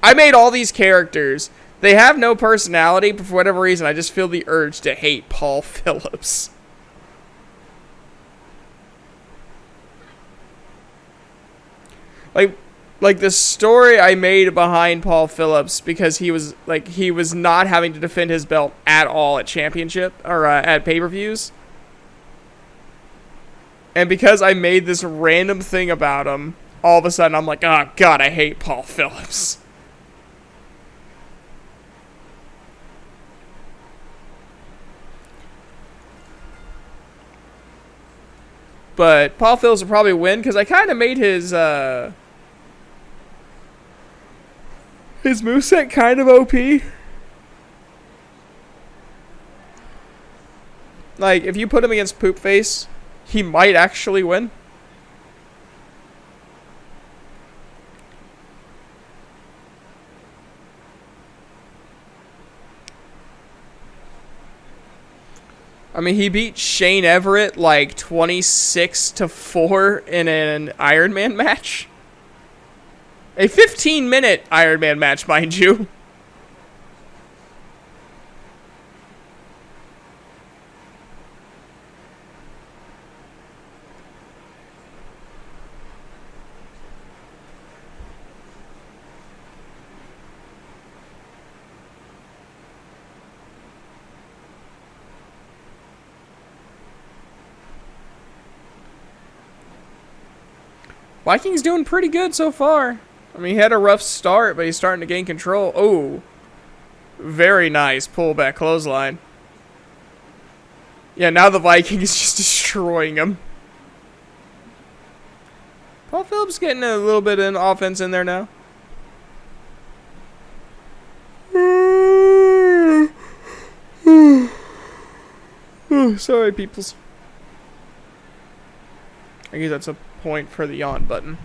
I made all these characters. They have no personality, but for whatever reason, I just feel the urge to hate Paul Phillips. Like the story I made behind Paul Phillips, because he was not having to defend his belt at all at championship or at pay-per-views. And because I made this random thing about him, all of a sudden I'm like, oh god, I hate Paul Phillips. But Paul Phillips will probably win because I kind of made his moveset kind of OP. Like, if you put him against Poopface, he might actually win. I mean, he beat Shane Everett like 26-4 in an Iron Man match. A 15-minute Iron Man match, mind you. Viking's doing pretty good so far. I mean, he had a rough start, but he's starting to gain control. Oh, very nice pullback clothesline. Yeah, now the Viking is just destroying him. Paul Phillips getting a little bit of offense in there now. Oh, sorry, peoples. I guess that's a point for the yawn button.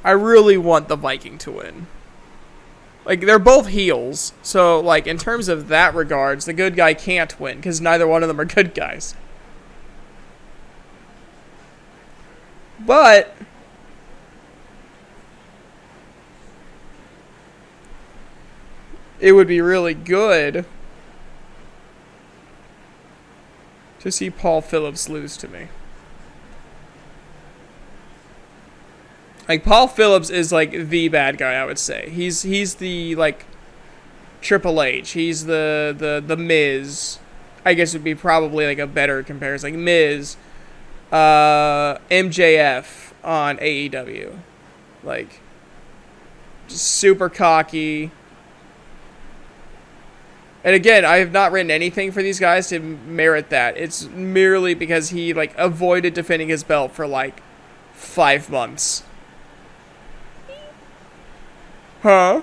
I really want the Viking to win. Like, they're both heels, so, like, in terms of that regards, the good guy can't win, because neither one of them are good guys. But it would be really good to see Paul Phillips lose to me. Like, Paul Phillips is, like, the bad guy, I would say. He's the, like, Triple H. He's the Miz. I guess would be probably, like, a better comparison. Like, Miz, MJF on AEW. Like, just super cocky. And again, I have not written anything for these guys to merit that. It's merely because he, like, avoided defending his belt for, like, 5 months. Huh?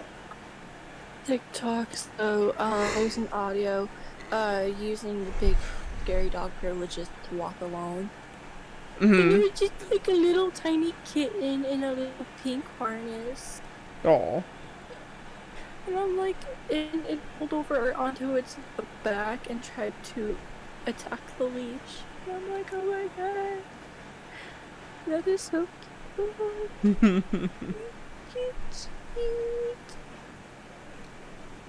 TikTok, so there's an audio using the big scary dog privileges to walk alone. Mm-hmm. And it was just like a little tiny kitten in a little pink harness. Aw. And I'm like, it pulled over onto its back and tried to attack the leash. And I'm like, oh my god. That is so cute. Cute.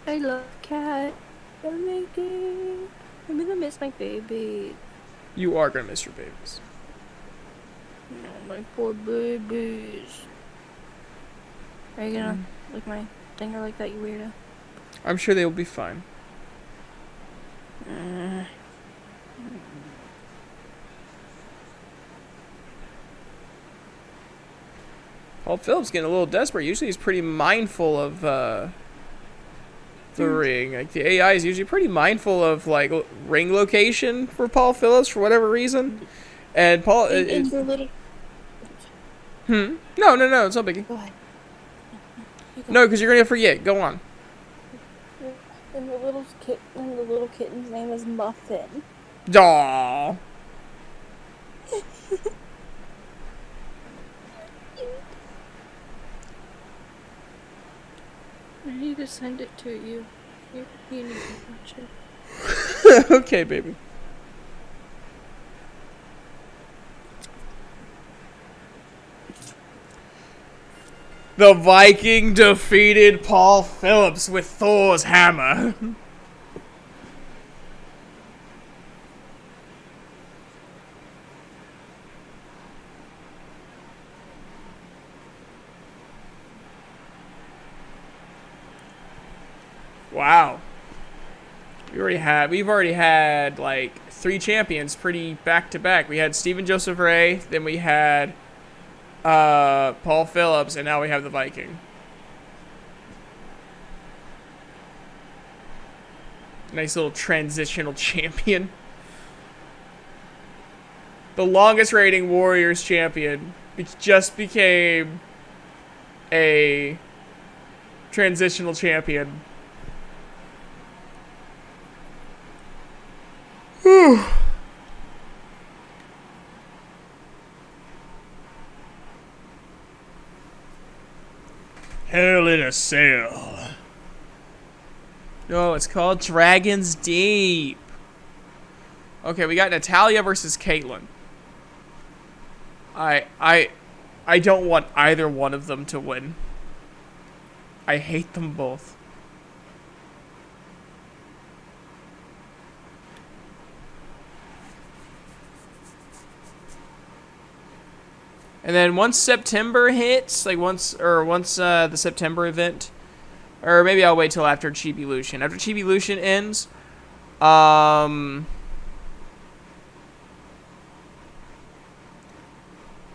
I love cat. I'm making. I'm gonna miss my baby. You are gonna miss your babies. Oh, my poor babies. Are you gonna lick my finger like that, you weirdo? I'm sure they will be fine. Paul Phillips getting a little desperate. Usually he's pretty mindful of the ring. Like, the AI is usually pretty mindful of, like, ring location for Paul Phillips for whatever reason. And Paul... In the little... No, it's not biggie. Go ahead. No, because you're going to forget. Go on. And the little kitten's name is Muffin. Aww. me to send it to you. You need to watch it. Okay, baby. The Viking defeated Paul Phillips with Thor's hammer. Wow. We've already had like 3 champions pretty back to back. We had Steven Joseph Ray, then we had Paul Phillips, and now we have the Viking. Nice little transitional champion. The longest reigning Warriors champion just became a transitional champion. Whew. Hell in a Cell. No, it's called Dragon's Deep. Okay, we got Natalya versus Caitlyn. I don't want either one of them to win. I hate them both. And then once September hits, like once the September event, or maybe I'll wait till after Chibi-Lucian. After Chibi-Lucian ends, all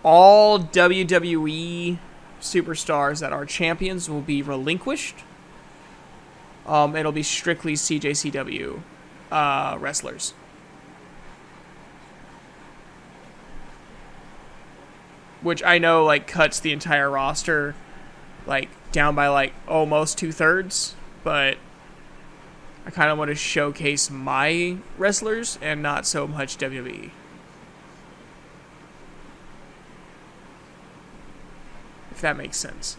WWE superstars that are champions will be relinquished. It'll be strictly CJCW wrestlers. Which I know, like, cuts the entire roster, like, down by, like, almost 2/3. But I kind of want to showcase my wrestlers and not so much WWE. If that makes sense.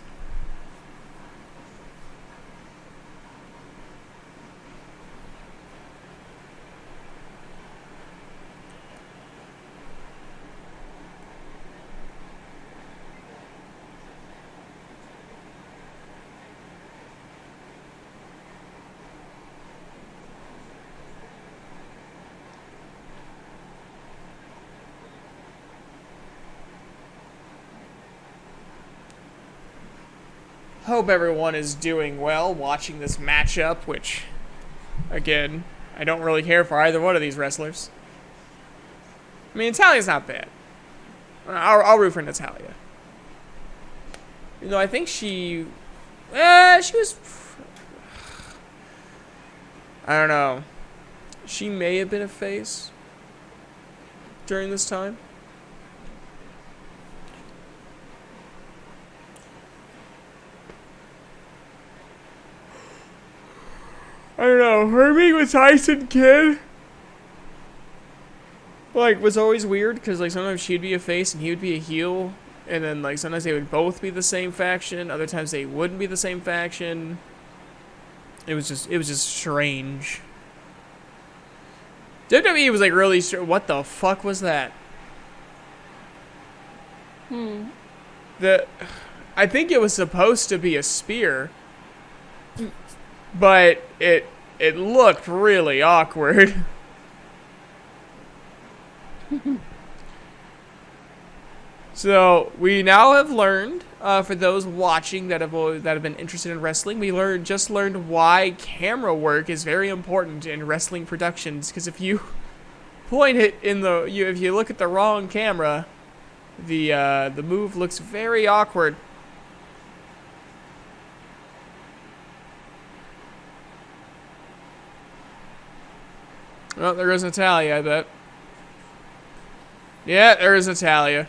Hope everyone is doing well watching this matchup, which, again, I don't really care for either one of these wrestlers. I mean, Natalya's not bad. I'll root for Natalya. You know, I think she was... I don't know. She may have been a face during this time. I don't know. Her being with Tyson Kidd, like, was always weird because, like, sometimes she'd be a face and he would be a heel, and then, like, sometimes they would both be the same faction. Other times they wouldn't be the same faction. It was just strange. WWE was like really what the fuck was that? I think it was supposed to be a spear. But it looked really awkward. So we now have learned, for those watching that have been interested in wrestling, we just learned why camera work is very important in wrestling productions. Because if you point it if you look at the wrong camera, the move looks very awkward. Well, there goes Natalya, I bet. Yeah, there is Natalya.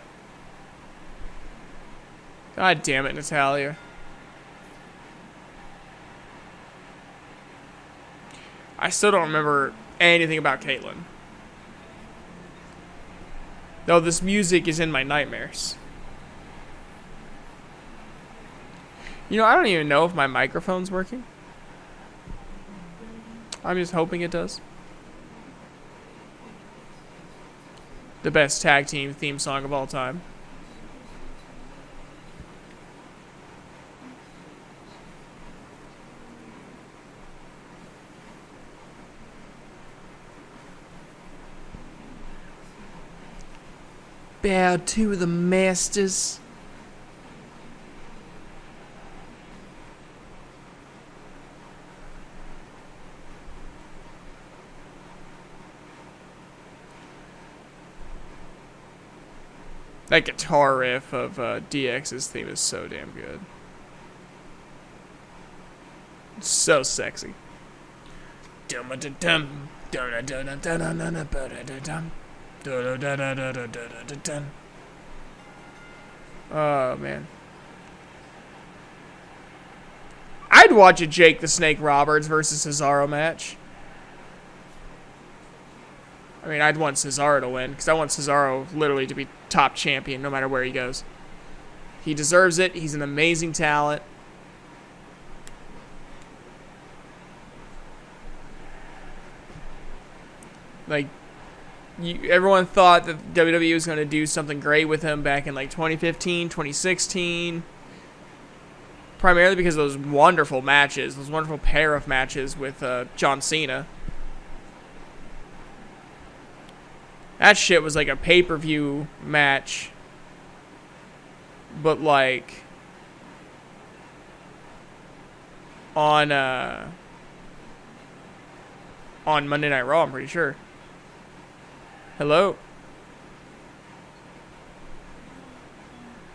God damn it, Natalya. I still don't remember anything about Caitlyn. Though this music is in my nightmares. You know, I don't even know if my microphone's working. I'm just hoping it does. The best tag team theme song of all time. Bow to the masters. That guitar riff of DX's theme is so damn good. It's so sexy. Oh, man. I'd watch a Jake the Snake Roberts versus Cesaro match. I mean, I'd want Cesaro to win, because I want Cesaro literally to be top champion no matter where he goes. He deserves it. He's an amazing talent. Like, everyone thought that WWE was going to do something great with him back in like 2015, 2016. Primarily because of those wonderful matches, those wonderful pair of matches with John Cena. That shit was like a pay-per-view match, but like on Monday Night Raw, I'm pretty sure. Hello?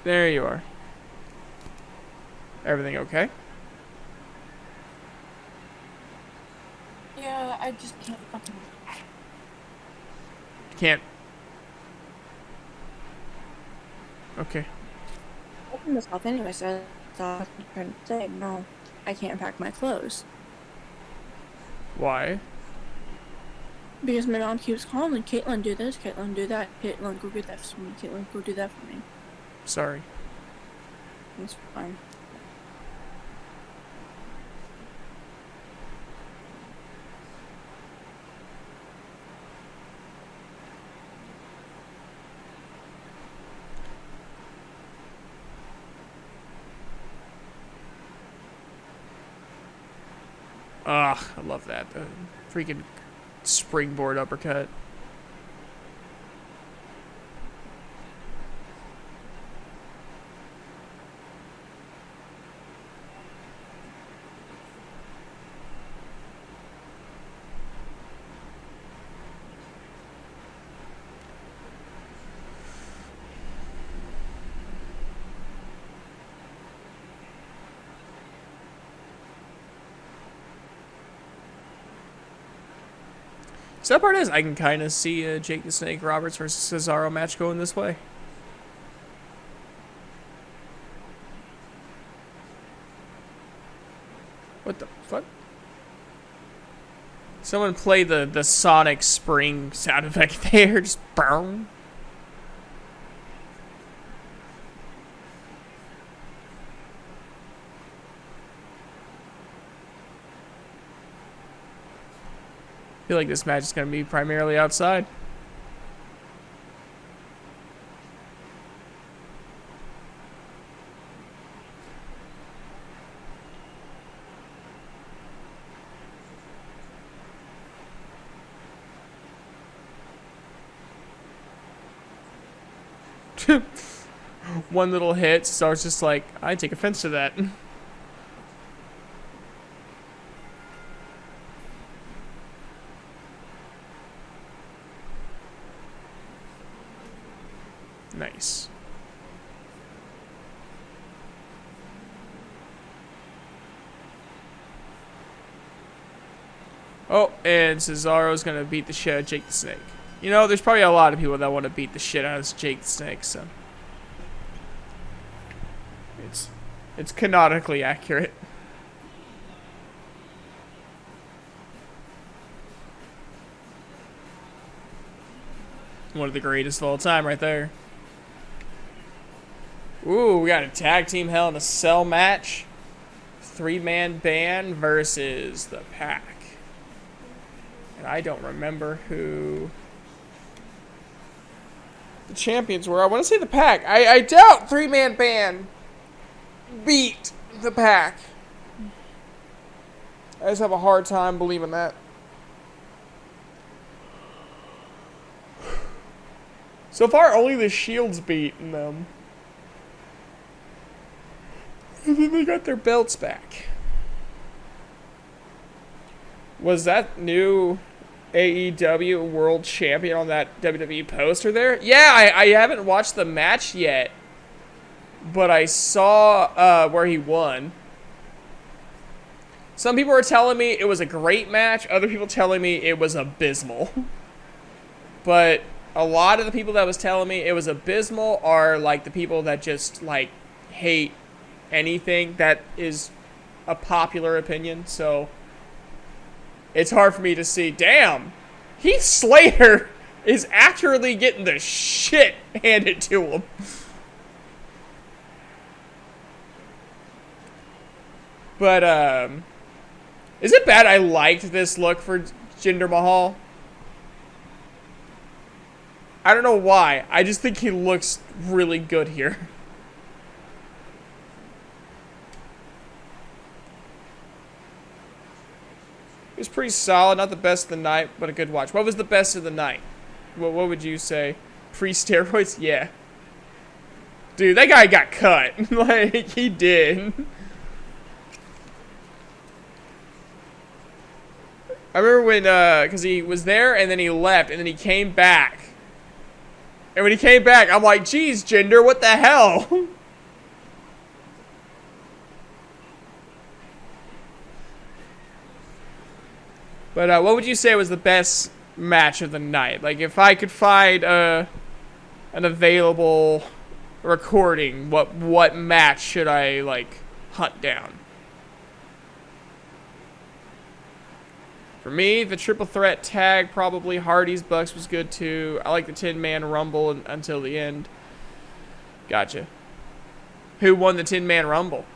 There you are. Everything okay? Yeah, I just can't fucking... Can't. Okay. Open this off anyway, so I was trying to say, no, I can't pack my clothes. Why? Because my mom keeps calling, Caitlin, do this, Caitlin, do that, Caitlin, go get that for me, Caitlin, go do that for me. Sorry. It's fine. Ugh, I love that. Freaking springboard uppercut. So that part is, I can kind of see a Jake the Snake Roberts versus Cesaro match going this way. What the fuck? Someone play the Sonic Spring sound effect there. Just boom. I feel like this match is going to be primarily outside. One little hit, Star's just like, I take offense to that. Nice. Oh, and Cesaro's gonna beat the shit out of Jake the Snake. You know, there's probably a lot of people that want to beat the shit out of Jake the Snake, so it's canonically accurate. One of the greatest of all time right there. Ooh, we got a tag team Hell in a Cell match. 3-man band versus the Pack. And I don't remember who the champions were. I want to say the Pack. I doubt three-man band beat the Pack. I just have a hard time believing that. So far, only the Shield's beaten them. And then they got their belts back. Was that new AEW World Champion on that WWE poster there? Yeah, I haven't watched the match yet. But I saw where he won. Some people were telling me it was a great match. Other people telling me it was abysmal. But a lot of the people that was telling me it was abysmal are like the people that just like hate anything that is a popular opinion. So it's hard for me to see. Damn, Heath Slater is actually getting the shit handed to him. But is it bad I liked this look for Jinder Mahal? I don't know why. I just think he looks really good here. It was pretty solid. Not the best of the night, but a good watch. What was the best of the night? What would you say? Pre-steroids? Yeah. Dude, that guy got cut. Like, he did. I remember when, because he was there, and then he left, and then he came back. And when he came back, I'm like, geez, Jinder, what the hell? But what would you say was the best match of the night? Like, if I could find an available recording, what match should I, like, hunt down? For me, the triple threat tag, probably Hardy's Bucks was good too. I like the 10-man Rumble until the end. Gotcha. Who won the 10-man Rumble?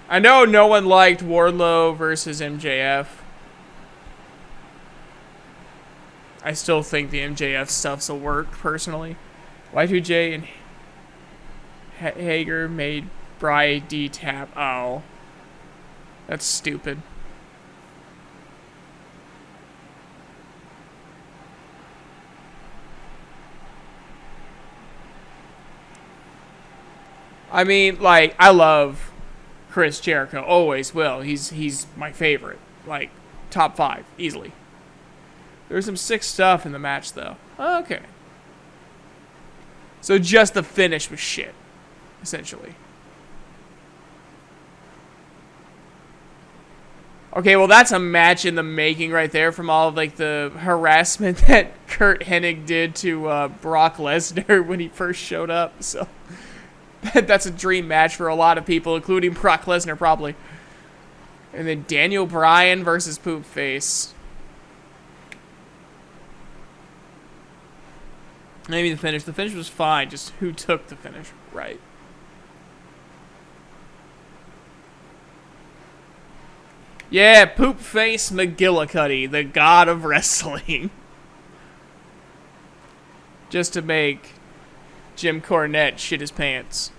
I know no one liked Wardlow versus MJF. I still think the MJF stuff's a work, personally. Y2J and Hager made Bryan D-tap. Oh. That's stupid. I mean, like, I love Chris Jericho. Always will. He's my favorite. Like, top 5, easily. There was some sick stuff in the match, though. Okay. So just the finish was shit, essentially. Okay, well, that's a match in the making right there from all of, like, the harassment that Kurt Hennig did to Brock Lesnar when he first showed up. So that's a dream match for a lot of people, including Brock Lesnar, probably. And then Daniel Bryan versus Poopface. Maybe the finish. The finish was fine. Just who took the finish, right? Yeah, Poopface McGillicuddy, the god of wrestling. Just to make Jim Cornette shit his pants.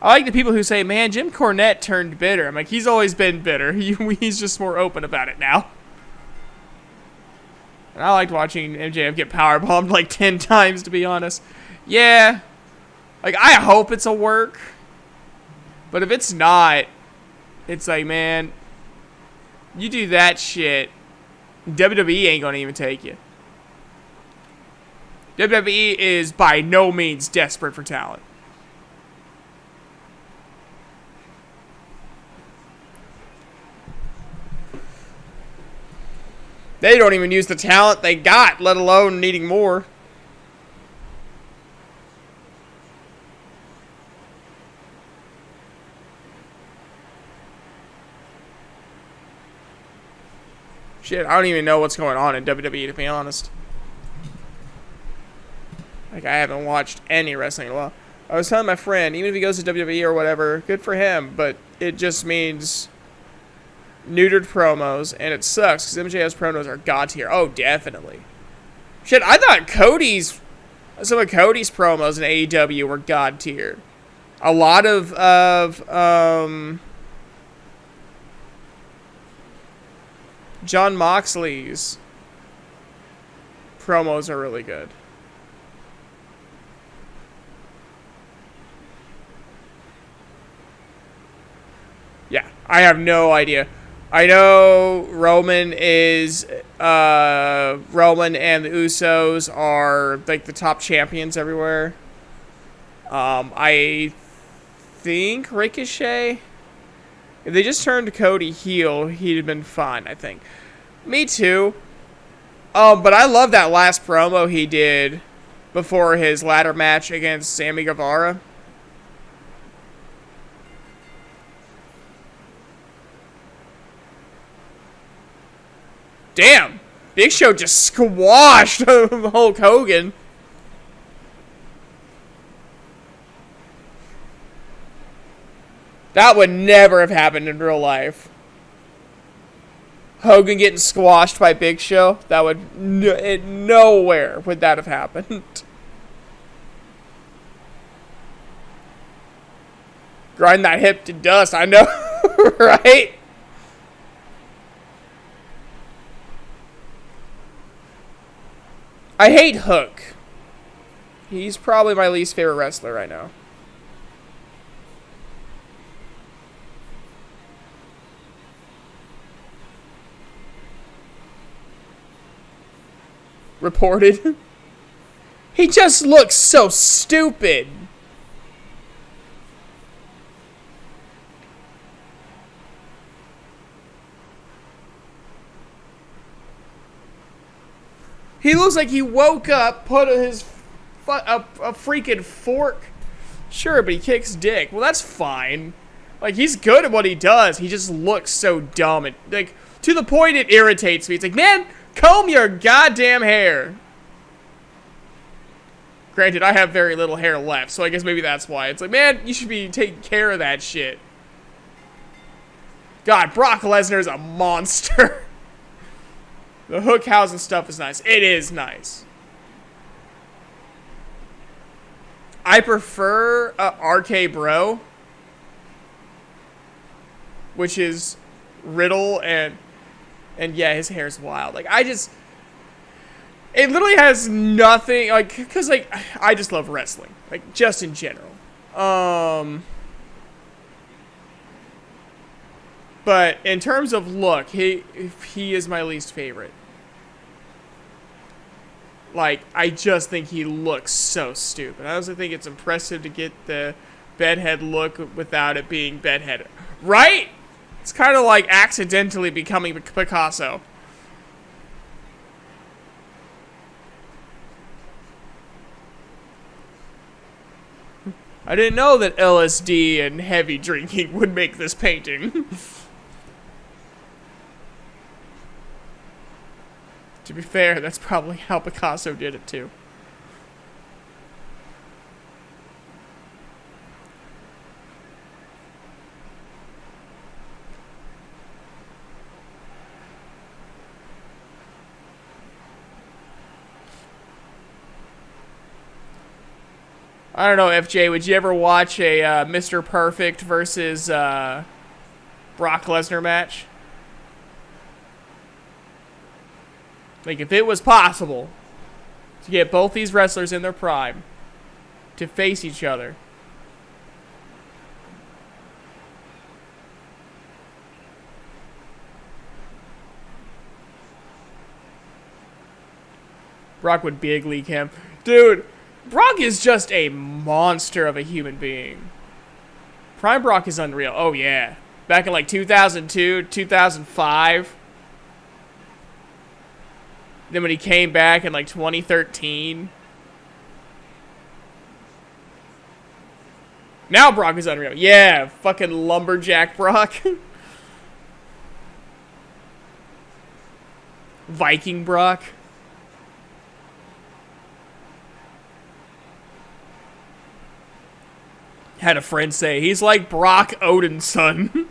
I like the people who say, man, Jim Cornette turned bitter. I'm like, he's always been bitter. He's just more open about it now. And I liked watching MJF get powerbombed like 10 times, to be honest. Yeah. Like, I hope it's a work. But if it's not, it's like, man, you do that shit, WWE ain't gonna even take you. WWE is by no means desperate for talent. They don't even use the talent they got, let alone needing more. Shit, I don't even know what's going on in WWE, to be honest. Like, I haven't watched any wrestling in a while. I was telling my friend, even if he goes to WWE or whatever, good for him, but it just means neutered promos, and it sucks, because MJF's promos are god tier. Oh, definitely. Shit, I thought some of Cody's promos in AEW were god tier. A lot of John Moxley's promos are really good. Yeah, I have no idea. I know Roman and the Usos are like the top champions everywhere. I think Ricochet, if they just turned Cody heel, he'd have been fine, I think. Me too. But I love that last promo he did before his ladder match against Sammy Guevara. Damn! Big Show just squashed Hulk Hogan. That would never have happened in real life. Hogan getting squashed by Big Show. That would... nowhere would that have happened. Grind that hip to dust. I know, right? I hate Hook. He's probably my least favorite wrestler right now. Reported. He just looks so stupid. He looks like he woke up, put a freaking fork. Sure, but he kicks dick. Well, that's fine. Like, he's good at what he does. He just looks so dumb. And, like, to the point it irritates me. It's like, man, comb your goddamn hair. Granted, I have very little hair left, so I guess maybe that's why. It's like, man, you should be taking care of that shit. God, Brock Lesnar's a monster. The Hookhausen stuff is nice. It is nice. I prefer RK Bro, which is Riddle, and yeah, his hair's wild. Like, it literally has nothing, like, because, like, I just love wrestling, like, just in general. But in terms of look, he is my least favorite. Like, I just think he looks so stupid. I also think it's impressive to get the bedhead look without it being bedhead. Right? It's kind of like accidentally becoming Picasso. I didn't know that LSD and heavy drinking would make this painting. To be fair, that's probably how Picasso did it too. I don't know, FJ, would you ever watch a Mr. Perfect versus Brock Lesnar match? Like, if it was possible to get both these wrestlers in their prime to face each other, Brock would big league him. Dude, Brock is just a monster of a human being. Prime Brock is unreal. Oh, yeah. Back in, like, 2002, 2005. Then when he came back in, like, 2013. Now Brock is unreal. Yeah, fucking lumberjack Brock. Viking Brock. Had a friend say, he's like Brock Odin's son.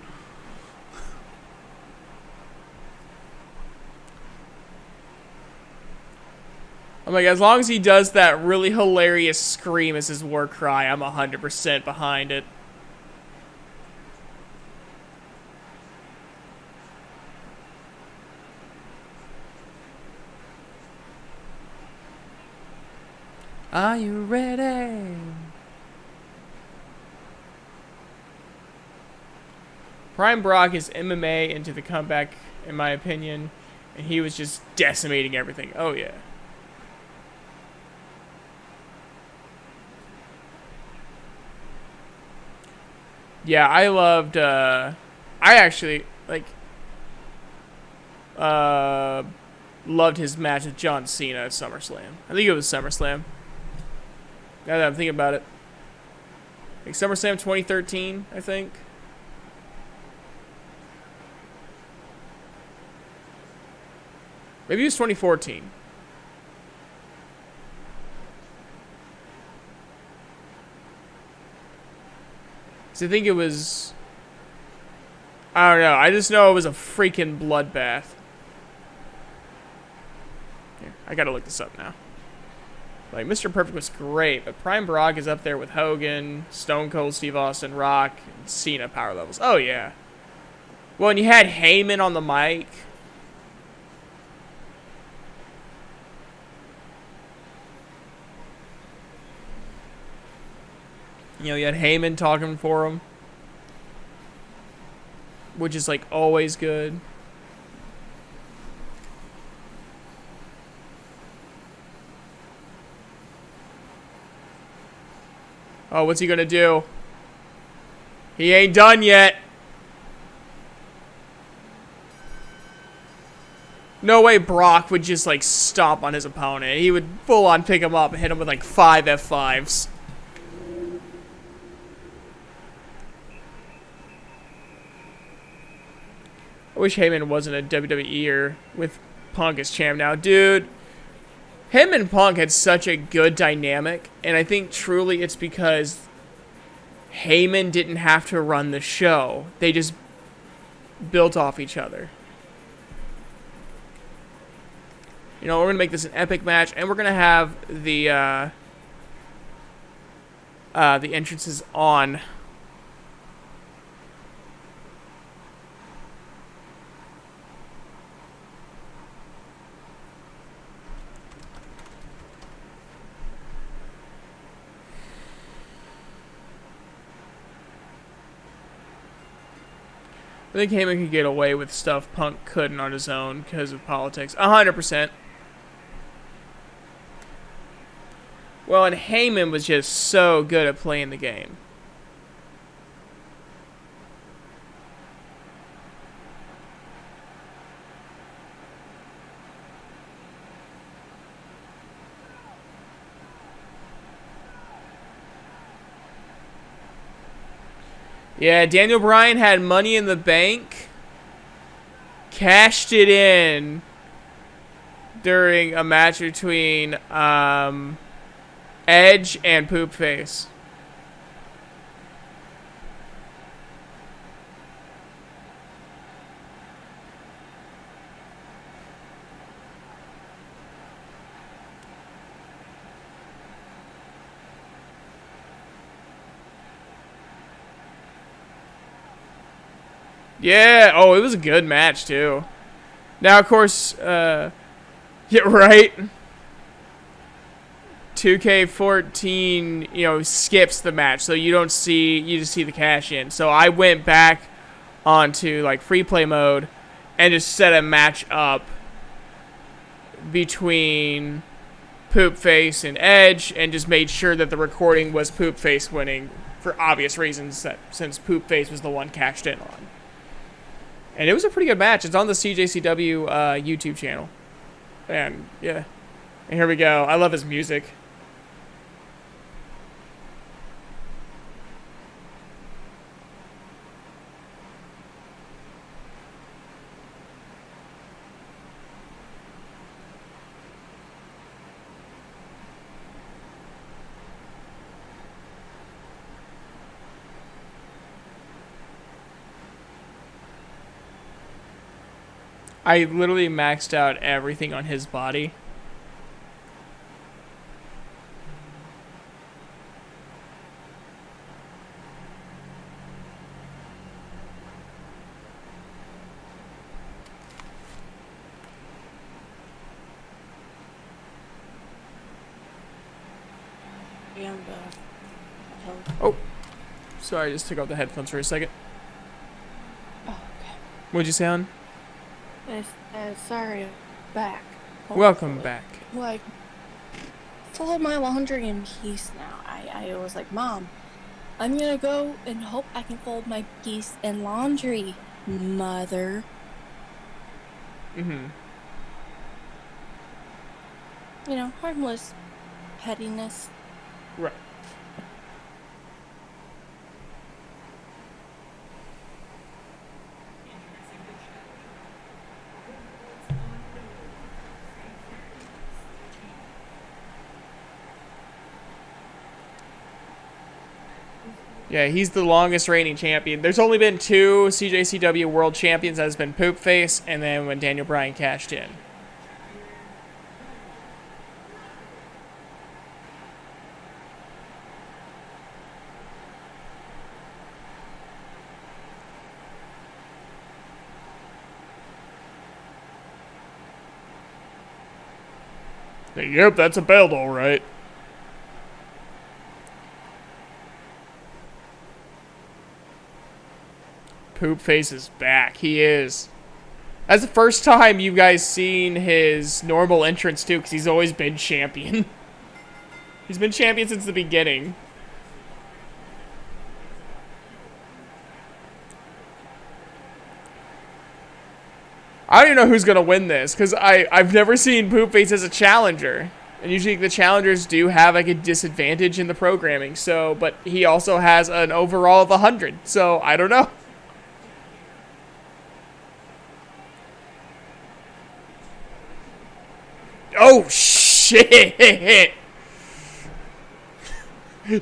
I'm like, as long as he does that really hilarious scream as his war cry, I'm 100% behind it. Are you ready? Prime Brock is MMA into the comeback, in my opinion, and he was just decimating everything. Oh, yeah. Yeah, I loved, I actually, like, loved his match with John Cena at SummerSlam. I think it was SummerSlam. Now that I'm thinking about it. Like, SummerSlam 2013, I think. Maybe it was 2014. So I think it was... I don't know. I just know it was a freaking bloodbath. Here, I gotta look this up now. Like, Mr. Perfect was great, but Prime Brock is up there with Hogan, Stone Cold Steve Austin, Rock, and Cena power levels. Oh, yeah. Well, and you had Heyman on the mic. You know, you had Heyman talking for him, which is, like, always good. Oh, what's he gonna do? He ain't done yet. No way Brock would just, like, stomp on his opponent. He would full-on pick him up and hit him with, like, 5 F5s. I wish Heyman wasn't a WWE with Punk as champ now. Dude, him and Punk had such a good dynamic, and I think truly it's because Heyman didn't have to run the show. They just built off each other. You know, we're going to make this an epic match, and we're going to have the entrances on. I think Heyman could get away with stuff Punk couldn't on his own because of politics. 100%. Well, and Heyman was just so good at playing the game. Yeah, Daniel Bryan had Money in the Bank. Cashed it in during a match between Edge and Poopface. Yeah, oh, it was a good match, too. Now, of course, yeah, right? 2K14, you know, skips the match, so you don't see, you just see the cash in. So I went back onto, like, free play mode and just set a match up between Poopface and Edge and just made sure that the recording was Poopface winning for obvious reasons, that since Poopface was the one cashed in on. And it was a pretty good match. It's on the CJCW YouTube channel. And, yeah. And here we go. I love his music. I literally maxed out everything on his body. Oh, sorry, I just took off the headphones for a second. Oh, okay. What'd you say, hon? Sorry, back. Welcome back. Like, fold my laundry in peace now. I was like, Mom, I'm gonna go and hope I can fold my piece in laundry, Mother. Mm-hmm. You know, harmless pettiness. Right. Yeah, he's the longest reigning champion. There's only been 2 CJCW World Champions. That has been Poopface, and then when Daniel Bryan cashed in. Yep, that's a belt, all right. Poopface is back. He is. That's the first time you guys seen his normal entrance, too, because he's always been champion. He's been champion since the beginning. I don't even know who's going to win this, because I've never seen Poopface as a challenger. And usually the challengers do have like a disadvantage in the programming, so, but he also has an overall of 100, so I don't know. Oh, shit!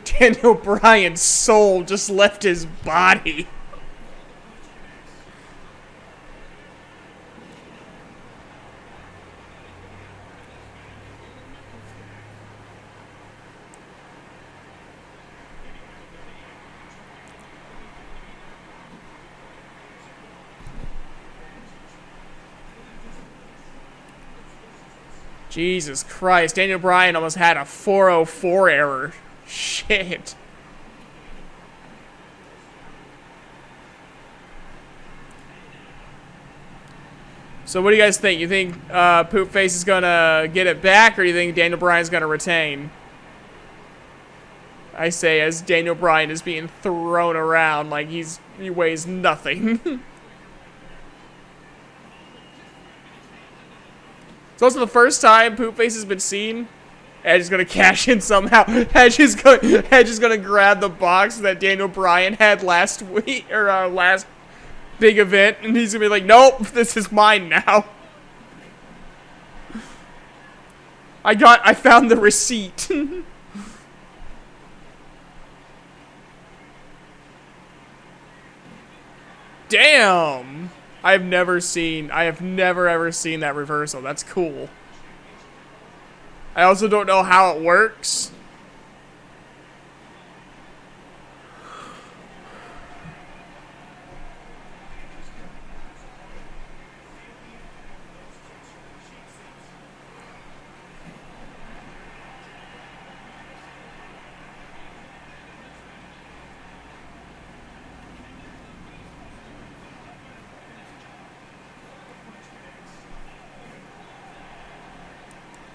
Daniel Bryan's soul just left his body. Jesus Christ, Daniel Bryan almost had a 404 error. Shit. So what do you guys think? You think Poopface is going to get it back, or do you think Daniel Bryan's going to retain? I say as Daniel Bryan is being thrown around like he weighs nothing. It's also the first time Poopface has been seen. Edge is gonna cash in somehow. Edge is gonna grab the box that Daniel Bryan had last week or last big event, and he's gonna be like, "Nope, this is mine now." I found the receipt. Damn. I have never ever seen that reversal. That's cool. I also don't know how it works.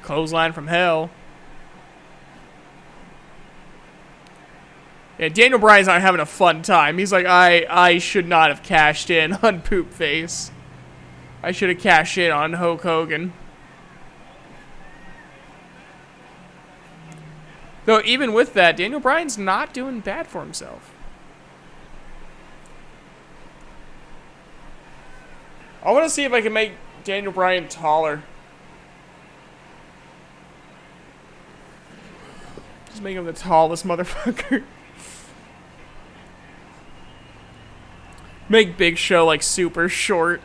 Clothesline from hell. Yeah, Daniel Bryan's not having a fun time. He's like, I should not have cashed in on Poopface. I should have cashed in on Hulk Hogan. Though, even with that, Daniel Bryan's not doing bad for himself. I want to see if I can make Daniel Bryan taller. Just make him the tallest motherfucker. Make Big Show like super short.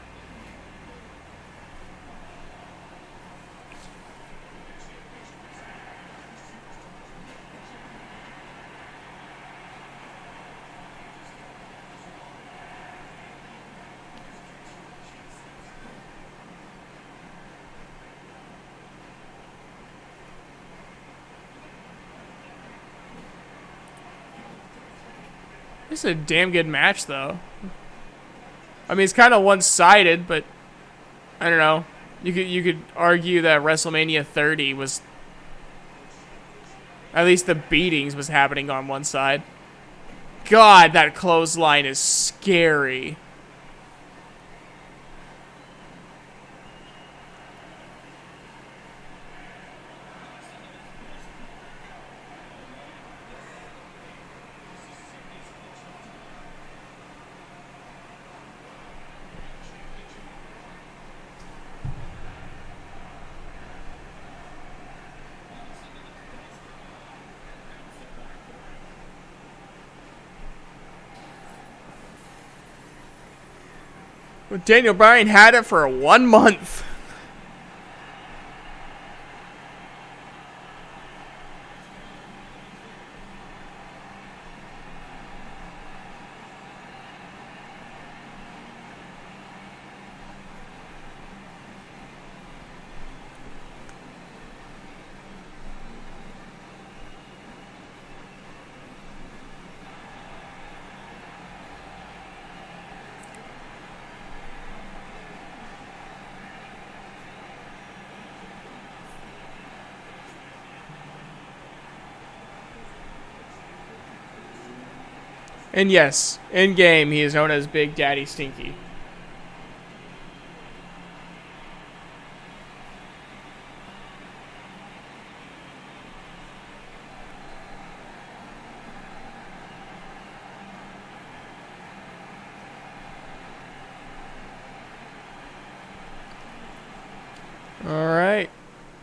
This is a damn good match, though. I mean, it's kind of one-sided, but I don't know. You could argue that WrestleMania 30 was, at least the beatings was happening on one side. God, that clothesline is scary. Daniel Bryan had it for 1 month. And yes, in game he is known as Big Daddy Stinky.